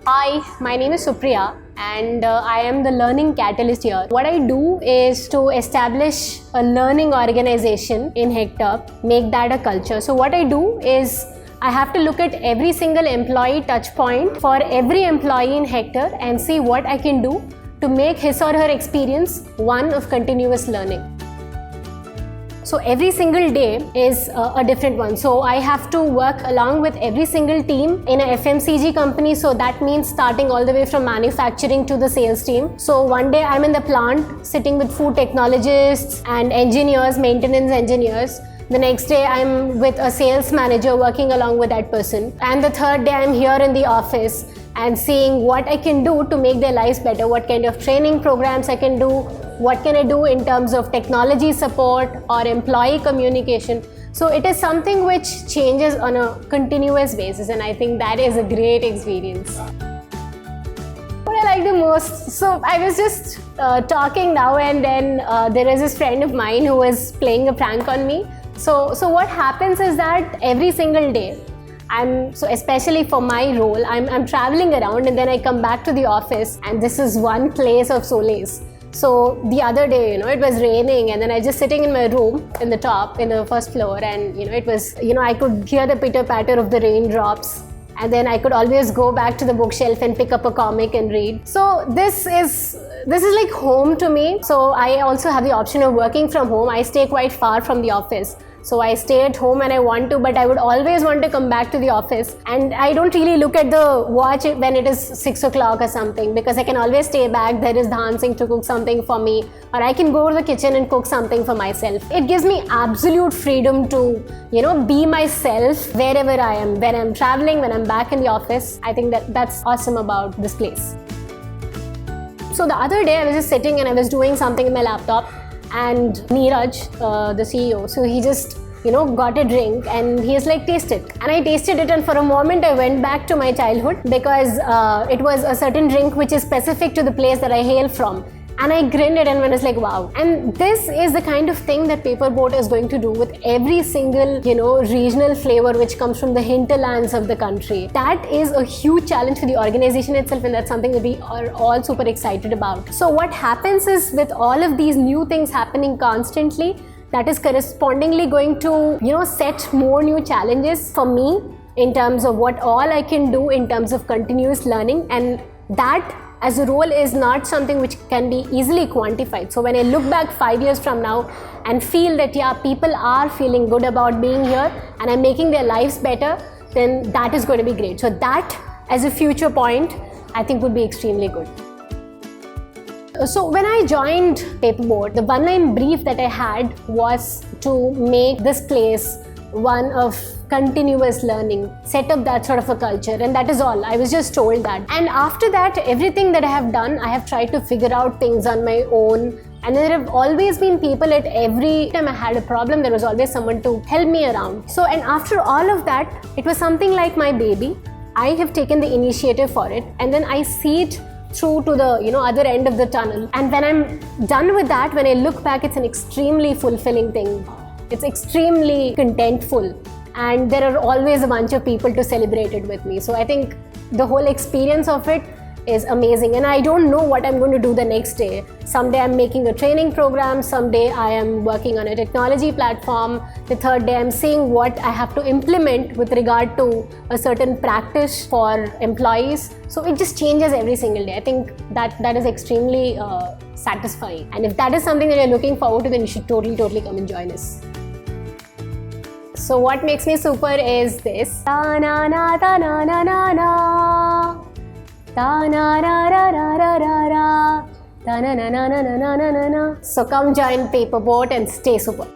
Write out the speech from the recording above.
Hi, my name is Supriya and I am the learning catalyst here. What I do is to establish a learning organization in Hector, make that a culture. So what I do is I have to look at every single employee touch point for every employee in Hector and see what I can do to make his or her experience one of continuous learning. So every single day is a different one. So I have to work along with every single team in a FMCG company. So that means starting all the way from manufacturing to the sales team. So one day I'm in the plant sitting with food technologists and engineers, maintenance engineers. The next day I'm with a sales manager working along with that person. And the third day I'm here in the office and seeing what I can do to make their lives better, what kind of training programs I can do, what can I do in terms of technology support or employee communication. So it is something which changes on a continuous basis, and I think that is a great experience. What I like the most, so I was just talking now and then, there is this friend of mine who was playing a prank on me. So what happens is that every single day, so especially for my role, I'm traveling around and then I come back to the office and this is one place of solace. So the other day, it was raining and then I was just sitting in my room in the first floor, and it was, I could hear the pitter patter of the raindrops, and then I could always go back to the bookshelf and pick up a comic and read. So this is like home to me. So I also have the option of working from home. I stay quite far from the office. So I stay at home when I want to, but I would always want to come back to the office. And I don't really look at the watch when it is 6 o'clock or something, because I can always stay back. There is dancing to cook something for me, or I can go to the kitchen and cook something for myself. It gives me absolute freedom to, be myself wherever I am. When I'm traveling, when I'm back in the office, I think that's awesome about this place. So the other day I was just sitting and I was doing something in my laptop, and Neeraj, the CEO, so he just got a drink and he is like, taste it. And I tasted it, and for a moment I went back to my childhood, because it was a certain drink which is specific to the place that I hail from. And I grinned it and I was like, wow. And this is the kind of thing that Paperboat is going to do with every single, regional flavor which comes from the hinterlands of the country. That is a huge challenge for the organization itself, and that's something that we are all super excited about. So what happens is, with all of these new things happening constantly, that is correspondingly going to, set more new challenges for me in terms of what all I can do in terms of continuous learning. And that as a role is not something which can be easily quantified. So when I look back 5 years from now and feel that, people are feeling good about being here and I'm making their lives better, then that is going to be great. So that as a future point, I think would be extremely good. So when I joined Paperboat, the one-line brief that I had was to make this place one of continuous learning, set up that sort of a culture, and that is all. I was just told that. And after that, everything that I have done, I have tried to figure out things on my own. And there have always been people at every time I had a problem, there was always someone to help me around. So, and after all of that, it was something like my baby. I have taken the initiative for it, and then I see it through to the other end of the tunnel. And when I'm done with that, when I look back, it's an extremely fulfilling thing. It's extremely contentful, and there are always a bunch of people to celebrate it with me. So I think the whole experience of it is amazing, and I don't know what I'm going to do the next day. Someday I'm making a training program, someday I am working on a technology platform, the third day I'm seeing what I have to implement with regard to a certain practice for employees. So it just changes every single day. I think that is extremely satisfying, and if that is something that you're looking forward to, then you should totally come and join us. So what makes me super is this. Ta-na-na, ta-na-na-na-na. Ta-na-na-na-na-na-na. Ta-na-na-na-na-na-na-na. So come join Paperboat and stay super.